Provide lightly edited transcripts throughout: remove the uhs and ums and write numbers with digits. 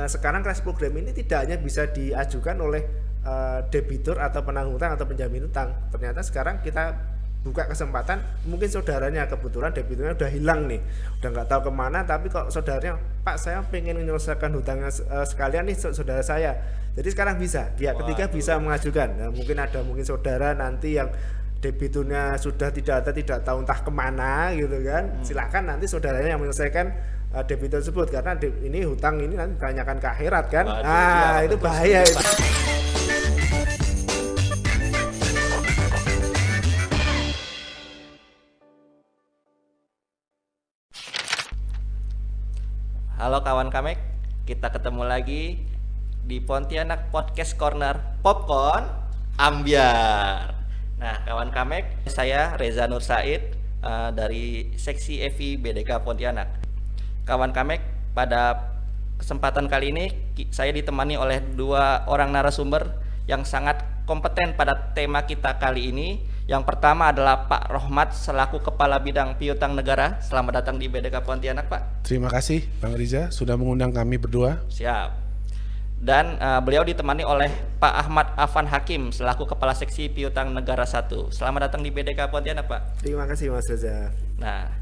sekarang crash program ini tidak hanya bisa diajukan oleh debitur atau penanggung hutang atau penjamin hutang. Ternyata sekarang kita buka kesempatan, mungkin saudaranya kebetulan debiturnya udah hilang nih, udah nggak tahu kemana, tapi kok saudaranya, Pak saya pengen menyelesaikan hutangnya sekalian nih saudara saya. Jadi sekarang bisa, pihak ketiga bisa mengajukan. Nah, mungkin saudara nanti yang debiturnya sudah tidak tahu entah kemana gitu kan, silakan nanti saudaranya yang menyelesaikan debitur tersebut, karena ini hutang ini nanti ditanyakan ke akhirat kan. Nah itu bahaya itu. Halo kawan Kamek, kita ketemu lagi di Pontianak Podcast Corner Popcorn Ambiar. Nah kawan Kamek, saya Reza Nur Said dari Seksi EVI BDK Pontianak. Kawan Kamek, pada kesempatan kali ini saya ditemani oleh dua orang narasumber yang sangat kompeten pada tema kita kali ini. Yang pertama adalah Pak Rohmat selaku Kepala Bidang Piutang Negara. Selamat datang di BDK Pontianak, Pak. Terima kasih Bang Riza sudah mengundang kami berdua. Siap. Dan beliau ditemani oleh Pak Ahmad Afan Hakim selaku Kepala Seksi Piutang Negara 1. Selamat datang di BDK Pontianak, Pak. Terima kasih Mas Reza. Nah,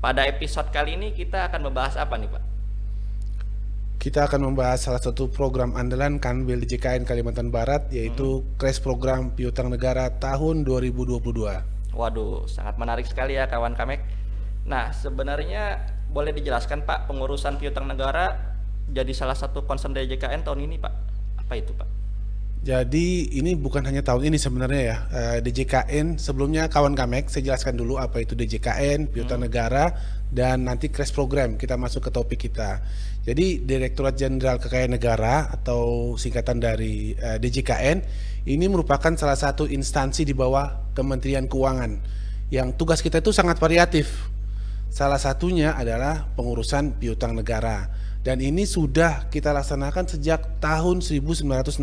pada episode kali ini kita akan membahas apa nih, Pak? Kita akan membahas salah satu program andalan Kanwil DJKN Kalimantan Barat, yaitu Crash Program Piutang Negara tahun 2022. Waduh, sangat menarik sekali ya kawan Kamek. Nah, sebenarnya boleh dijelaskan Pak, pengurusan piutang negara jadi salah satu concern DJKN tahun ini, Pak. Apa itu, Pak? Jadi ini bukan hanya tahun ini sebenarnya ya. DJKN sebelumnya kawan Kamek, saya jelaskan dulu apa itu DJKN, Piutang Negara, dan nanti Crash Program. Kita masuk ke topik kita. Jadi Direktorat Jenderal Kekayaan Negara atau singkatan dari DJKN ini merupakan salah satu instansi di bawah Kementerian Keuangan yang tugas kita itu sangat variatif. Salah satunya adalah pengurusan piutang negara, dan ini sudah kita laksanakan sejak tahun 1960.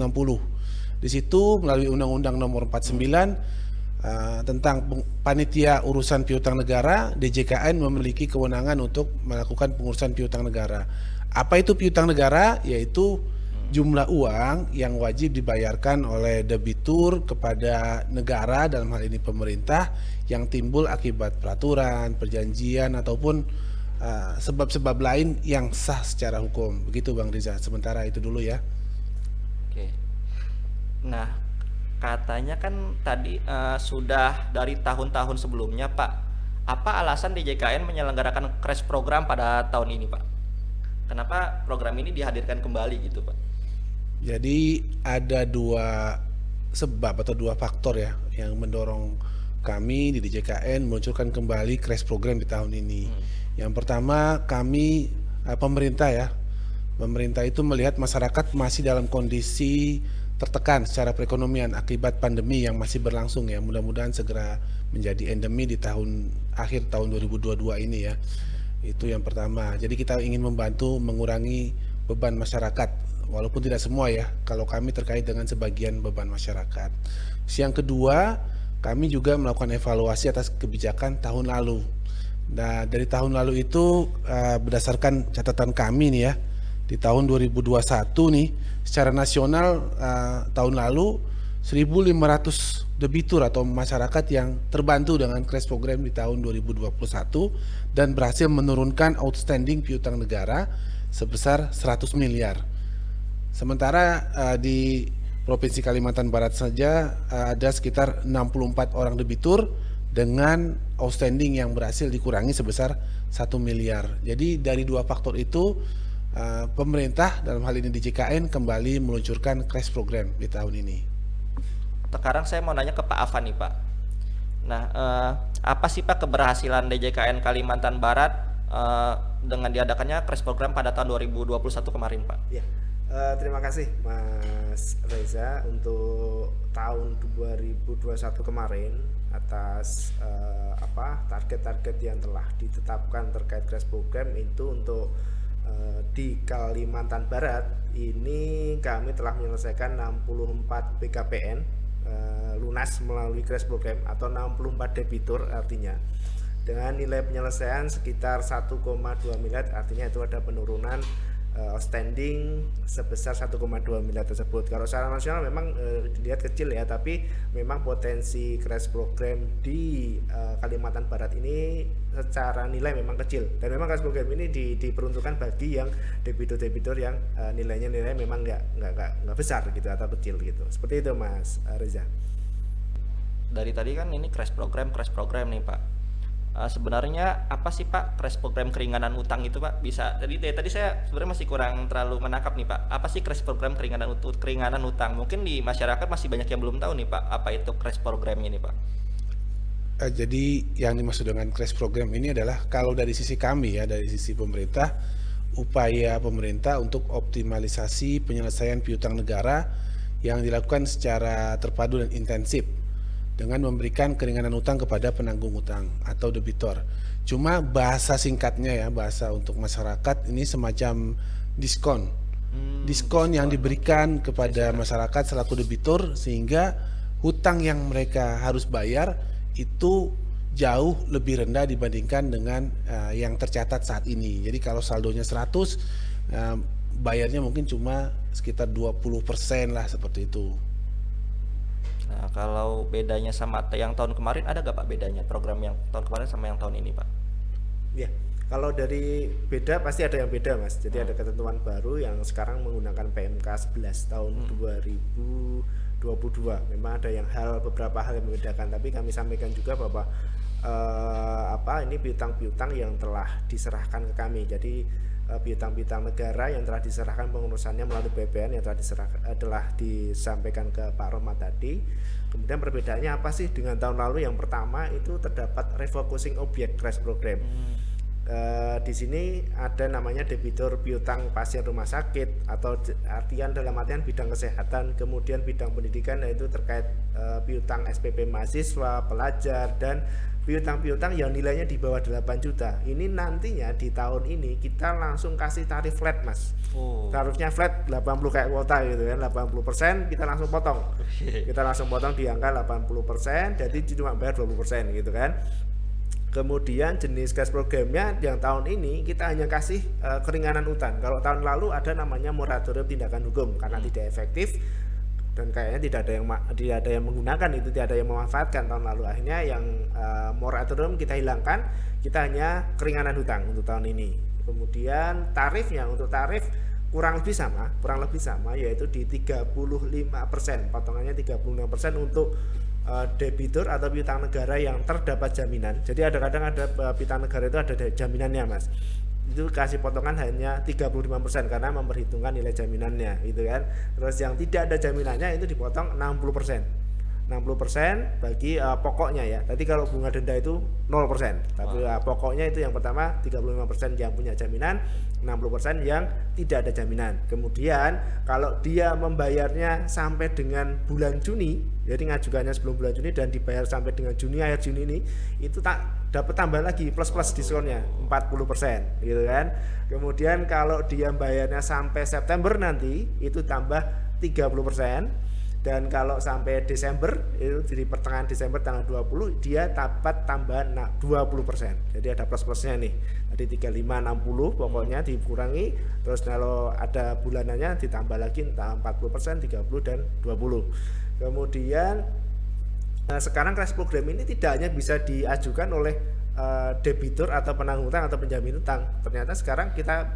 Di situ melalui Undang-Undang Nomor 49 tentang panitia urusan piutang negara, DJKN memiliki kewenangan untuk melakukan pengurusan piutang negara. Apa itu piutang negara? Yaitu jumlah uang yang wajib dibayarkan oleh debitur kepada negara, dalam hal ini pemerintah, yang timbul akibat peraturan, perjanjian ataupun sebab-sebab lain yang sah secara hukum. Begitu Bang Riza. Sementara itu dulu ya. Oke. Nah, katanya kan tadi sudah dari tahun-tahun sebelumnya, Pak. Apa alasan DJKN menyelenggarakan Crash Program pada tahun ini, Pak? Kenapa program ini dihadirkan kembali gitu, Pak? Jadi ada dua sebab atau dua faktor ya yang mendorong kami di DJKN meluncurkan kembali Crash Program di tahun ini. Yang pertama, kami pemerintah itu melihat masyarakat masih dalam kondisi tertekan secara perekonomian akibat pandemi yang masih berlangsung ya. Mudah-mudahan segera menjadi endemi di akhir tahun 2022 ini ya. Itu yang pertama. Jadi kita ingin membantu mengurangi beban masyarakat, walaupun tidak semua ya. Kalau kami terkait dengan sebagian beban masyarakat. Yang kedua, kami juga melakukan evaluasi atas kebijakan tahun lalu. Nah, dari tahun lalu itu berdasarkan catatan kami nih ya, di tahun 2021 nih, secara nasional tahun lalu 1.500 debitur atau masyarakat yang terbantu dengan Crash Program di tahun 2021 dan berhasil menurunkan outstanding piutang negara sebesar 100 miliar. Sementara di Provinsi Kalimantan Barat saja ada sekitar 64 orang debitur dengan outstanding yang berhasil dikurangi sebesar 1 miliar. Jadi dari dua faktor itu pemerintah dalam hal ini DJKN kembali meluncurkan Crash Program di tahun ini. Sekarang saya mau nanya ke Pak Afan nih, Pak. Nah, apa sih Pak keberhasilan DJKN Kalimantan Barat dengan diadakannya Crash Program pada tahun 2021 kemarin, Pak? Ya, terima kasih Mas Reza untuk tahun 2021 kemarin atas target-target yang telah ditetapkan terkait Crash Program itu untuk di Kalimantan Barat ini kami telah menyelesaikan 64 BKPN lunas melalui Crash Program atau 64 debitur artinya dengan nilai penyelesaian sekitar 1,2 miliar, artinya itu ada penurunan outstanding sebesar 1,2 miliar tersebut. Kalau secara nasional memang dilihat kecil ya, tapi memang potensi crash program di Kalimantan Barat ini secara nilai memang kecil, dan memang crash program ini diperuntukkan bagi yang debitur yang nilai memang nggak besar gitu atau kecil gitu. Seperti itu Mas Reza. Dari tadi kan ini crash program nih Pak. Sebenarnya apa sih Pak crash program keringanan utang itu Pak? Bisa. Jadi tadi saya sebenarnya masih kurang terlalu menangkap nih Pak. Apa sih crash program keringanan utang? Mungkin di masyarakat masih banyak yang belum tahu nih Pak, apa itu crash program ini Pak? Jadi yang dimaksud dengan crash program ini adalah kalau dari sisi kami ya, dari sisi pemerintah, upaya pemerintah untuk optimalisasi penyelesaian piutang negara yang dilakukan secara terpadu dan intensif dengan memberikan keringanan utang kepada penanggung utang atau debitor. Cuma bahasa singkatnya ya, bahasa untuk masyarakat ini semacam diskon. Diskon yang diberikan kepada masyarakat selaku debitur sehingga hutang yang mereka harus bayar itu jauh lebih rendah dibandingkan dengan yang tercatat saat ini. Jadi kalau saldonya 100, bayarnya mungkin cuma sekitar 20% lah, seperti itu. Nah, kalau bedanya sama yang tahun kemarin, ada gak Pak bedanya program yang tahun kemarin sama yang tahun ini Pak? Ya, kalau dari beda pasti ada yang beda Mas. Jadi ada ketentuan baru yang sekarang menggunakan PMK 11 tahun 2022. Memang ada beberapa hal yang membedakan, tapi kami sampaikan juga bahwa ini piutang-piutang yang telah diserahkan ke kami. Jadi piutang-piutang negara yang telah diserahkan pengurusannya melalui BPN yang telah disampaikan ke Pak Rohmat tadi. Kemudian perbedaannya apa sih dengan tahun lalu? Yang pertama itu terdapat refocusing object crash program. Di sini ada namanya debitur piutang pasien rumah sakit atau dalam artian bidang kesehatan, kemudian bidang pendidikan yaitu terkait piutang SPP mahasiswa, pelajar, dan piutang-piutang yang nilainya di bawah 8 juta. Ini nantinya di tahun ini kita langsung kasih tarif flat Mas. Tarifnya flat 80 kayak kuota gitu kan, 80% kita langsung potong. Kita langsung potong di angka 80%, jadi cuma bayar 20% gitu kan. Kemudian jenis cash programnya yang tahun ini kita hanya kasih keringanan utang. Kalau tahun lalu ada namanya moratorium tindakan hukum karena tidak efektif dan kayaknya tidak ada yang menggunakan itu, tidak ada yang memanfaatkan tahun lalu. Akhirnya yang moratorium kita hilangkan, kita hanya keringanan hutang untuk tahun ini. Kemudian tarifnya untuk tarif kurang lebih sama yaitu di 35%, potongannya 35% untuk debitur atau piutang negara yang terdapat jaminan. Jadi kadang ada piutang negara itu ada jaminannya Mas. Itu kasih potongan hanya 35% karena memperhitungkan nilai jaminannya gitu kan. Terus yang tidak ada jaminannya itu dipotong 60% bagi pokoknya ya. Tadi kalau bunga denda itu 0%, tapi pokoknya itu yang pertama 35% yang punya jaminan, 60% yang tidak ada jaminan. Kemudian kalau dia membayarnya sampai dengan bulan Juni, jadi ngajukannya sebelum bulan Juni dan dibayar sampai dengan akhir Juni ini, itu tak dapat tambah lagi plus diskonnya 40% gitu kan. Kemudian kalau dia bayarnya sampai September nanti itu tambah 30%. Dan kalau sampai Desember itu di pertengahan Desember tanggal 20 dia dapat tambahan 20%. Jadi ada plus-plusnya nih. Tadi 35 60 pokoknya dikurangi, terus kalau ada bulanannya ditambah lagi entah 40%, 30 dan 20. Kemudian sekarang crash program ini tidak hanya bisa diajukan oleh debitur atau penanggung utang atau penjamin utang. Ternyata sekarang kita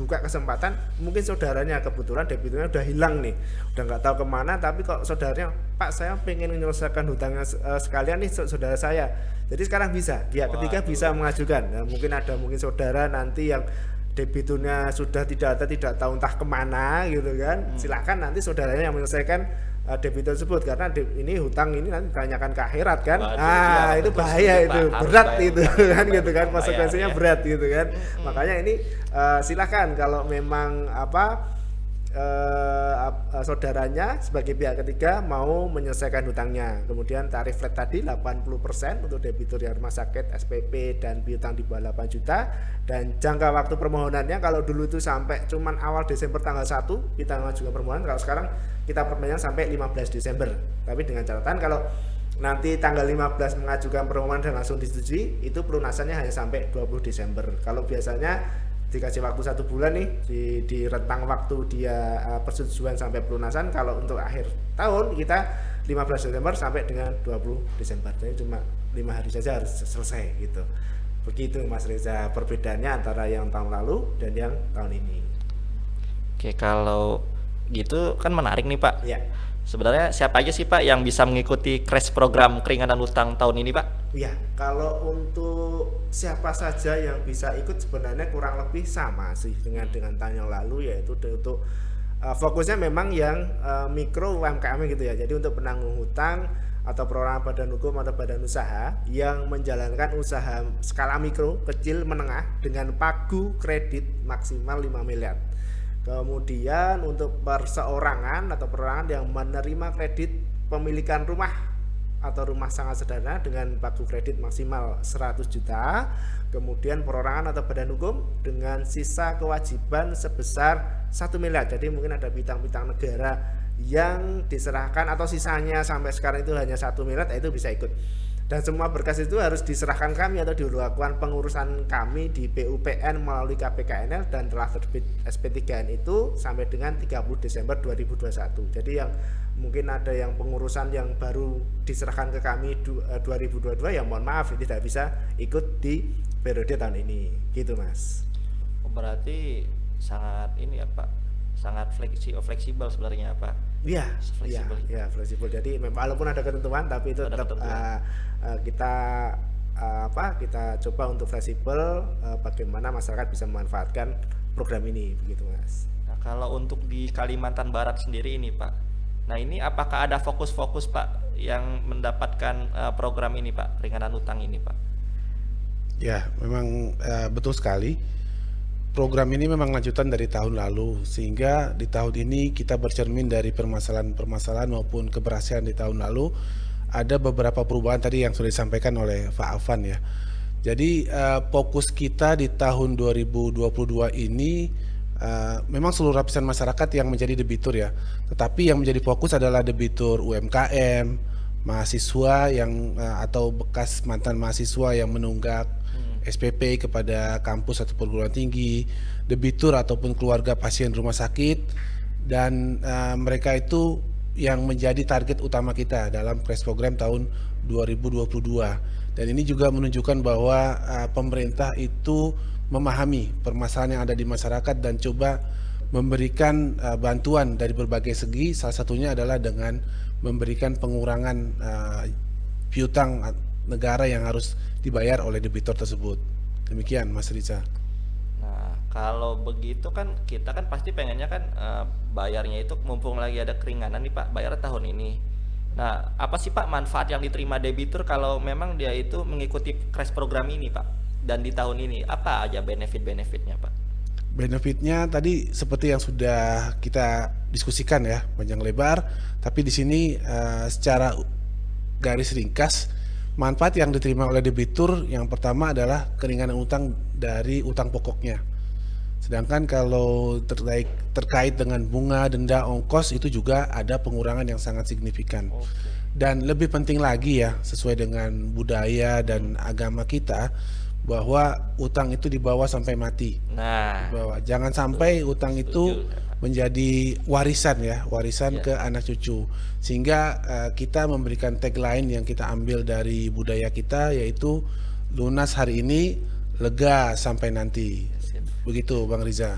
buka kesempatan, mungkin saudaranya kebetulan debiturnya udah hilang nih, udah nggak tahu kemana, tapi kok saudaranya, Pak saya pengen menyelesaikan hutangnya sekalian nih saudara saya, jadi sekarang bisa pihak ketiga bisa mengajukan. Nah, mungkin saudara nanti yang debiturnya sudah tidak tahu entah kemana gitu kan, silakan nanti saudaranya yang menyelesaikan debitur tersebut, karena ini hutang ini nanti ditanyakan ke akhirat kan. Itu bahaya, itu berat itu kan gitu kan, konsekuensinya berat gitu kan. Makanya ini silakan kalau memang saudaranya sebagai pihak ketiga mau menyelesaikan hutangnya. Kemudian tarif flat tadi 80% untuk debitur yang rumah sakit, SPP dan piutang di bawah 8 juta, dan jangka waktu permohonannya kalau dulu itu sampai cuman awal Desember tanggal 1 kita mengajukan permohonan, kalau sekarang kita perpanjang sampai 15 Desember. Tapi dengan catatan kalau nanti tanggal 15 mengajukan permohonan dan langsung disetujui, itu pelunasannya hanya sampai 20 Desember. Kalau biasanya dikasih waktu 1 bulan nih di rentang waktu dia persetujuan sampai pelunasan. Kalau untuk akhir tahun kita 15 Desember sampai dengan 20 Desember, jadi cuma 5 hari saja harus selesai gitu. Begitu Mas Reza perbedaannya antara yang tahun lalu dan yang tahun ini. Oke, kalau gitu kan menarik nih Pak. Ya. Sebenarnya siapa aja sih Pak yang bisa mengikuti crash program keringanan utang tahun ini Pak? Ya, kalau untuk siapa saja yang bisa ikut sebenarnya kurang lebih sama sih dengan tahun yang lalu, yaitu untuk fokusnya memang yang mikro UMKM gitu ya. Jadi untuk penanggung hutang atau perorangan badan hukum atau badan usaha yang menjalankan usaha skala mikro, kecil, menengah dengan pagu kredit maksimal 5 miliar. Kemudian untuk perseorangan atau perorangan yang menerima kredit pemilikan rumah atau rumah sangat sederhana dengan pagu kredit maksimal 100 juta. Kemudian perorangan atau badan hukum dengan sisa kewajiban sebesar 1 miliar. Jadi mungkin ada bidang-bidang negara yang diserahkan atau sisanya sampai sekarang itu hanya 1 miliar, itu bisa ikut. Dan semua berkas itu harus diserahkan kami atau dilakukan pengurusan kami di PUPN melalui KPKNL dan telah terbit SP3N itu sampai dengan 30 Desember 2021. Jadi yang mungkin ada yang pengurusan yang baru diserahkan ke kami 2022, ya mohon maaf tidak bisa ikut di periode tahun ini. Gitu Mas. Berarti sangat ini ya Pak, sangat fleksibel sebenarnya Pak. Iya, Fleksibel. ya fleksibel. Jadi walaupun ada ketentuan, tapi itu tetap kita coba untuk fleksibel, bagaimana masyarakat bisa memanfaatkan program ini, begitu Mas. Nah, kalau untuk di Kalimantan Barat sendiri ini Pak, nah ini apakah ada fokus-fokus Pak yang mendapatkan program ini Pak, ringanan utang ini Pak? Ya, memang betul sekali. Program ini memang lanjutan dari tahun lalu, sehingga di tahun ini kita bercermin dari permasalahan-permasalahan maupun keberhasilan di tahun lalu. Ada beberapa perubahan tadi yang sudah disampaikan oleh Pak Afan ya. Jadi fokus kita di tahun 2022 ini memang seluruh lapisan masyarakat yang menjadi debitur ya. Tetapi yang menjadi fokus adalah debitur UMKM, mahasiswa yang atau bekas mantan mahasiswa yang menunggak SPP kepada kampus atau perguruan tinggi, debitur ataupun keluarga pasien rumah sakit, dan mereka itu yang menjadi target utama kita dalam crash program tahun 2022. Dan ini juga menunjukkan bahwa pemerintah itu memahami permasalahan yang ada di masyarakat dan coba memberikan bantuan dari berbagai segi. Salah satunya adalah dengan memberikan pengurangan piutang negara yang harus dibayar oleh debitur tersebut. Demikian Mas Riza. Nah, kalau begitu kan kita kan pasti pengennya kan bayarnya itu mumpung lagi ada keringanan nih Pak, bayar tahun ini. Nah, apa sih Pak manfaat yang diterima debitur kalau memang dia itu mengikuti crash program ini Pak? Dan di tahun ini apa aja benefit-benefitnya Pak? Benefitnya tadi seperti yang sudah kita diskusikan ya panjang lebar, tapi di sini secara garis ringkas manfaat yang diterima oleh debitur yang pertama adalah keringanan utang dari utang pokoknya. Sedangkan kalau terkait dengan bunga, denda, ongkos itu juga ada pengurangan yang sangat signifikan. Dan lebih penting lagi ya, sesuai dengan budaya dan agama kita, bahwa utang itu dibawa sampai mati. Nah, Bahwa jangan sampai utang itu menjadi warisan ya, warisan ke anak cucu. Sehingga kita memberikan tagline yang kita ambil dari budaya kita, yaitu lunas hari ini, lega sampai nanti. Begitu Bang Riza.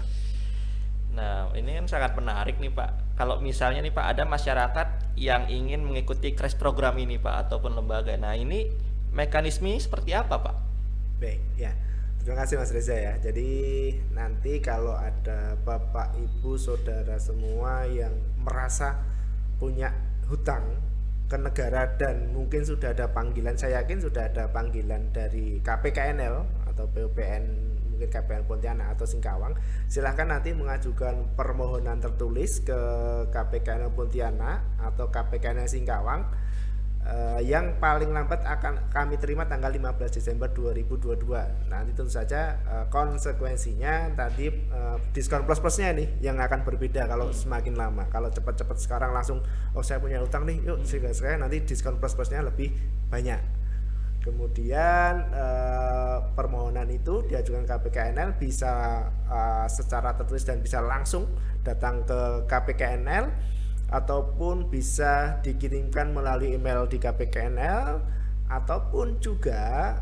Nah, ini kan sangat menarik nih Pak. Kalau misalnya nih Pak ada masyarakat yang ingin mengikuti crash program ini Pak ataupun lembaga. Nah, ini mekanisme seperti apa Pak? Baik, ya. Terima kasih Mas Reza ya. Jadi nanti kalau ada Bapak, Ibu, Saudara semua yang merasa punya hutang ke negara dan mungkin sudah ada panggilan, saya yakin sudah ada panggilan dari KPKNL atau PUPN, mungkin KPN Pontianak atau Singkawang, silahkan nanti mengajukan permohonan tertulis ke KPKNL Pontianak atau KPKNL Singkawang. Yang paling lambat akan kami terima tanggal 15 Desember 2022. Nanti tentu saja konsekuensinya tadi diskon plus-plusnya nih yang akan berbeda kalau semakin lama. Kalau cepat-cepat sekarang langsung saya punya utang nih, yuk sekali nanti diskon plus-plusnya lebih banyak. Kemudian permohonan itu diajukan KPKNL bisa secara tertulis dan bisa langsung datang ke KPKNL ataupun bisa dikirimkan melalui email di KPKNL ataupun juga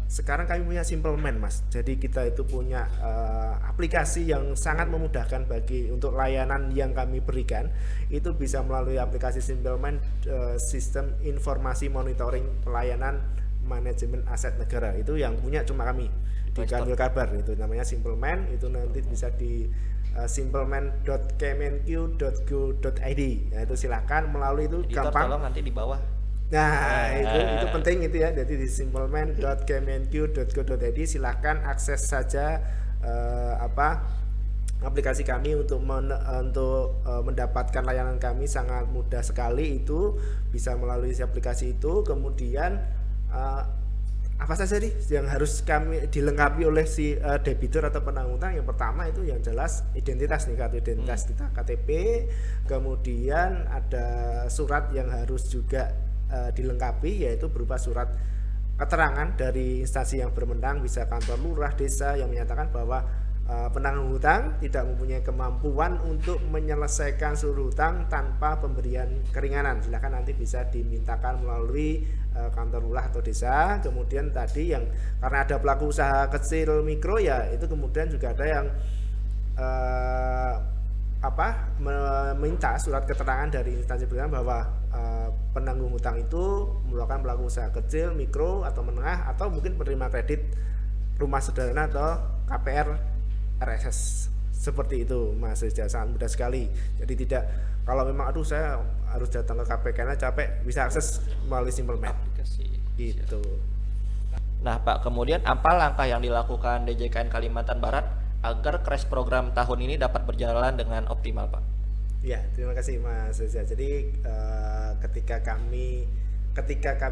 sekarang kami punya Simple Man, Mas. Jadi kita itu punya aplikasi yang sangat memudahkan bagi untuk layanan yang kami berikan. Itu bisa melalui aplikasi Simple Man, sistem informasi monitoring pelayanan manajemen aset negara. Itu yang punya cuma kami di Kanwil Kabar, itu namanya Simple Man. Itu nanti bisa di simpleman.kemenq.go.id. Nah, itu silakan melalui itu Editor, gampang. tolong nanti di bawah. Nah, itu penting itu ya. Jadi di simpleman.kemenq.go.id silakan akses saja aplikasi kami untuk mendapatkan layanan kami sangat mudah sekali. Itu bisa melalui aplikasi itu. Kemudian apa saja nih yang harus kami dilengkapi oleh si debitur atau penanggung hutang? Yang pertama itu yang jelas identitas nih, kartu identitas kita KTP. Kemudian ada surat yang harus juga dilengkapi, yaitu berupa surat keterangan dari instansi yang berwenang, bisa kantor lurah, desa, yang menyatakan bahwa penanggung hutang tidak mempunyai kemampuan untuk menyelesaikan seluruh hutang tanpa pemberian keringanan. Silakan nanti bisa dimintakan melalui kantor lurah atau desa. Kemudian tadi yang karena ada pelaku usaha kecil mikro ya, itu kemudian juga ada yang meminta surat keterangan dari instansi berwenang bahwa penanggung hutang itu merupakan pelaku usaha kecil, mikro atau menengah, atau mungkin penerima kredit rumah sederhana atau KPR RSS. Seperti itu, Mas Reza, sangat mudah sekali. Jadi tidak, kalau memang aduh saya harus datang ke KPK capek, bisa akses melalui Simple Man. Aplikasi. Gitu. Nah, Pak, kemudian apa langkah yang dilakukan DJKN Kalimantan Barat agar crash program tahun ini dapat berjalan dengan optimal, Pak? Ya, terima kasih Mas Reza. Jadi ketika kami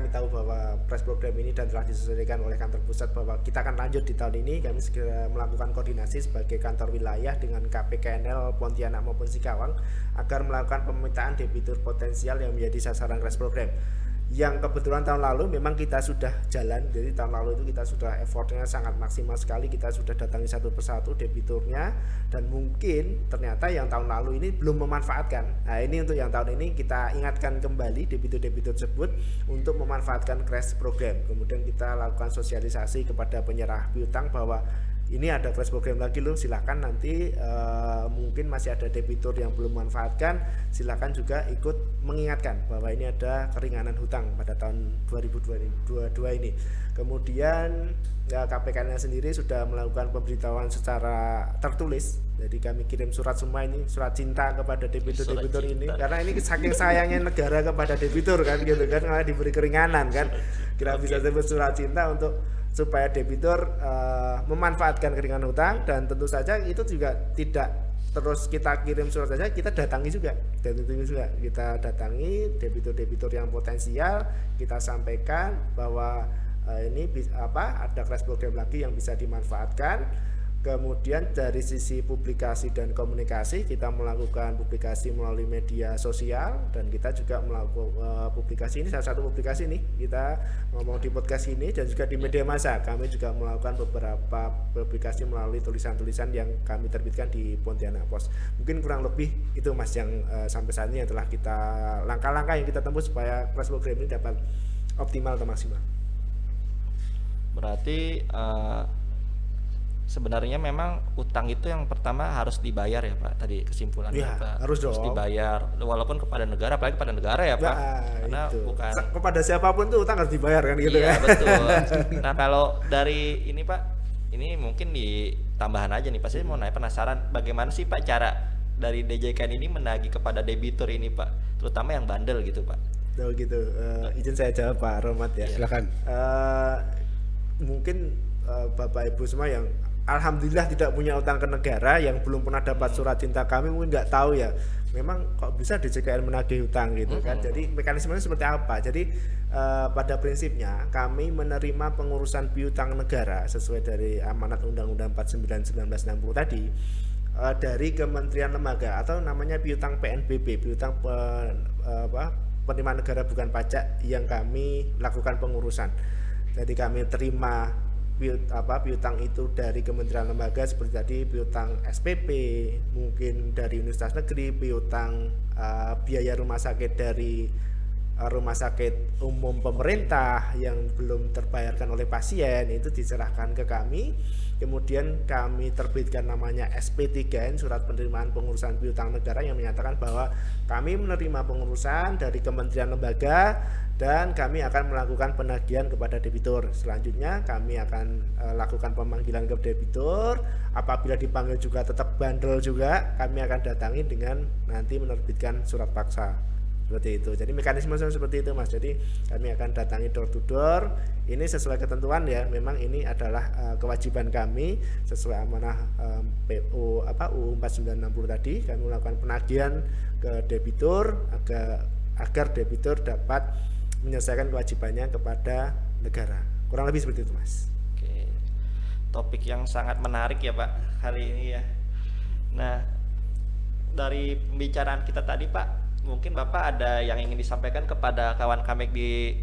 tahu bahwa crash program ini dan telah disesuaikan oleh kantor pusat bahwa kita akan lanjut di tahun ini, kami segera melakukan koordinasi sebagai kantor wilayah dengan KPKNL Pontianak maupun Sikawang agar melakukan pemetaan debitur potensial yang menjadi sasaran crash program. Yang kebetulan tahun lalu memang kita sudah jalan, jadi tahun lalu itu kita sudah effortnya sangat maksimal sekali, kita sudah datangi satu persatu debiturnya, dan mungkin ternyata yang tahun lalu ini belum memanfaatkan. Nah, ini untuk yang tahun ini kita ingatkan kembali debitur-debitur tersebut untuk memanfaatkan crash program. Kemudian kita lakukan sosialisasi kepada penyerah piutang bahwa ini ada crash program lagi loh, silakan nanti mungkin masih ada debitur yang belum memanfaatkan, silakan juga ikut mengingatkan bahwa ini ada keringanan hutang pada tahun 2022 ini. Kemudian KPKNL sendiri sudah melakukan pemberitahuan secara tertulis, jadi kami kirim surat semua ini, surat cinta kepada debitur-debitur ini, karena ini saking sayangnya negara kepada debitur kan gitu kan, malah diberi keringanan kan, kita bisa sebut surat cinta untuk supaya debitur memanfaatkan keringanan hutang. Dan tentu saja itu juga tidak terus kita kirim surat saja, kita datangi juga, kita datangi debitur-debitur yang potensial, kita sampaikan bahwa ini ada crash program lagi yang bisa dimanfaatkan. Kemudian dari sisi publikasi dan komunikasi, kita melakukan publikasi melalui media sosial, dan kita juga melakukan publikasi ini, salah satu publikasi nih kita ngomong di podcast ini, dan juga di media massa kami juga melakukan beberapa publikasi melalui tulisan-tulisan yang kami terbitkan di Pontianak Post. Mungkin kurang lebih itu Mas yang sampai saat ini yang telah kita langkah-langkah yang kita tempuh supaya crash program ini dapat optimal atau maksimal. Berarti sebenarnya memang utang itu yang pertama harus dibayar ya Pak, tadi kesimpulannya Ya, Pak, harus dong. dibayar walaupun kepada negara, apalagi kepada negara ya Pak, karena itu. bukan Kepada siapapun tuh utang harus dibayar kan gitu iya, kan. betul. Nah, kalau dari ini Pak, ini mungkin di tambahan aja nih, pasti mau nanya, penasaran bagaimana sih Pak cara dari DJKN ini menagih kepada debitur ini Pak, terutama yang bandel gitu Pak. Tuh gitu. Izin saya jawab Pak Romat ya. Silakan. Mungkin Bapak Ibu semua yang alhamdulillah tidak punya utang ke negara, yang belum pernah dapat surat cinta kami mungkin nggak tahu ya, memang kok bisa DJKN menagih utang gitu kan. Jadi mekanismenya seperti apa? Jadi pada prinsipnya kami menerima pengurusan piutang negara sesuai dari amanat Undang-Undang 49 1960 tadi dari kementerian lembaga atau namanya piutang PNBP, piutang penerimaan negara bukan pajak yang kami lakukan pengurusan. Jadi kami terima piutang itu dari kementerian lembaga seperti tadi piutang SPP, mungkin dari universitas negeri, piutang biaya rumah sakit dari rumah sakit umum pemerintah yang belum terbayarkan oleh pasien, itu diserahkan ke kami. Kemudian kami terbitkan namanya SP3N, surat penerimaan pengurusan piutang negara, yang menyatakan bahwa kami menerima pengurusan dari kementerian lembaga dan kami akan melakukan penagihan kepada debitur. Selanjutnya kami akan lakukan pemanggilan ke debitur. Apabila dipanggil juga tetap bandel juga, kami akan datangi dengan nanti menerbitkan surat paksa. Seperti itu. Jadi mekanisme seperti itu, Mas. Jadi kami akan datangi door to door. Ini sesuai ketentuan ya. Memang ini adalah kewajiban kami sesuai amanah UU 4960 tadi. Kami melakukan penagihan ke debitur agar debitur dapat menyelesaikan kewajibannya kepada negara. Kurang lebih seperti itu, Mas. Oke. Topik yang sangat menarik ya, Pak, hari ini ya. Nah, dari pembicaraan kita tadi, Pak, mungkin Bapak ada yang ingin disampaikan kepada kawan Kamek di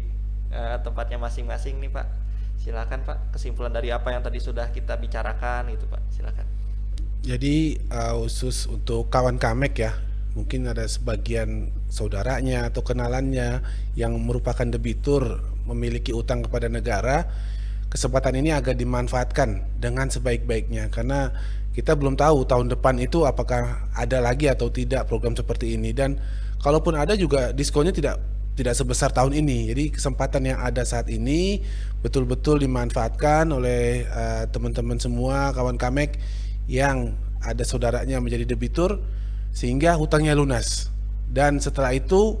tempatnya masing-masing nih, Pak. Silakan, Pak, kesimpulan dari apa yang tadi sudah kita bicarakan itu, Pak. Silakan. Jadi khusus untuk kawan Kamek ya, mungkin ada sebagian saudaranya atau kenalannya yang merupakan debitur memiliki utang kepada negara. Kesempatan ini agak dimanfaatkan dengan sebaik-baiknya, karena kita belum tahu tahun depan itu apakah ada lagi atau tidak program seperti ini, dan kalaupun ada juga diskonnya tidak sebesar tahun ini. Jadi kesempatan yang ada saat ini betul-betul dimanfaatkan oleh teman-teman semua kawan Kamek yang ada saudaranya menjadi debitur sehingga hutangnya lunas. Dan setelah itu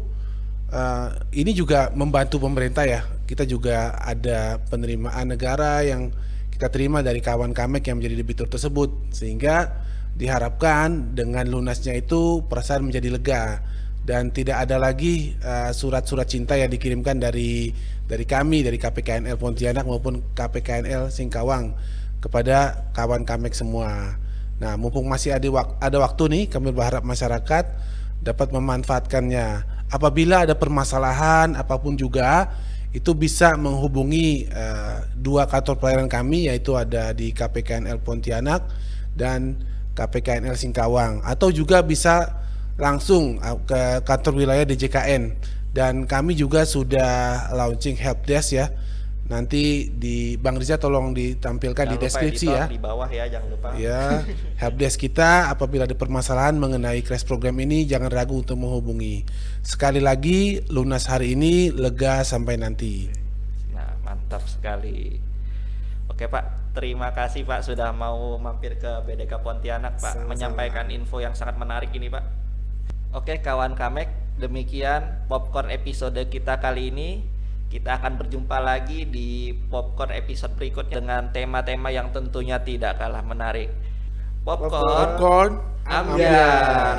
ini juga membantu pemerintah ya. Kita juga ada penerimaan negara yang kita terima dari kawan Kamek yang menjadi debitur tersebut, sehingga diharapkan dengan lunasnya itu perasaan menjadi lega dan tidak ada lagi surat-surat cinta yang dikirimkan dari kami, dari KPKNL Pontianak maupun KPKNL Singkawang kepada kawan Kamek semua. Nah, mumpung masih ada waktu nih, kami berharap masyarakat dapat memanfaatkannya. Apabila ada permasalahan apapun juga, itu bisa menghubungi dua kantor pelayanan kami, yaitu ada di KPKNL Pontianak dan KPKNL Singkawang, atau juga bisa langsung ke kantor wilayah DJKN. Dan kami juga sudah launching helpdesk ya. Nanti di Bang Riza tolong ditampilkan Jangan di lupa deskripsi editor ya. Di bawah ya, jangan lupa. Ya, helpdesk kita apabila ada permasalahan mengenai crash program ini jangan ragu untuk menghubungi. Sekali lagi, lunas hari ini, lega sampai nanti. Nah, mantap sekali. Oke, Pak, terima kasih Pak sudah mau mampir ke BDK Pontianak, Pak, Sama-sama. menyampaikan info yang sangat menarik ini, Pak. Oke, kawan Kamek, demikian Popcorn episode kita kali ini. Kita akan berjumpa lagi di Popcorn episode berikutnya dengan tema-tema yang tentunya tidak kalah menarik. Popcorn Popcorn Ambiar.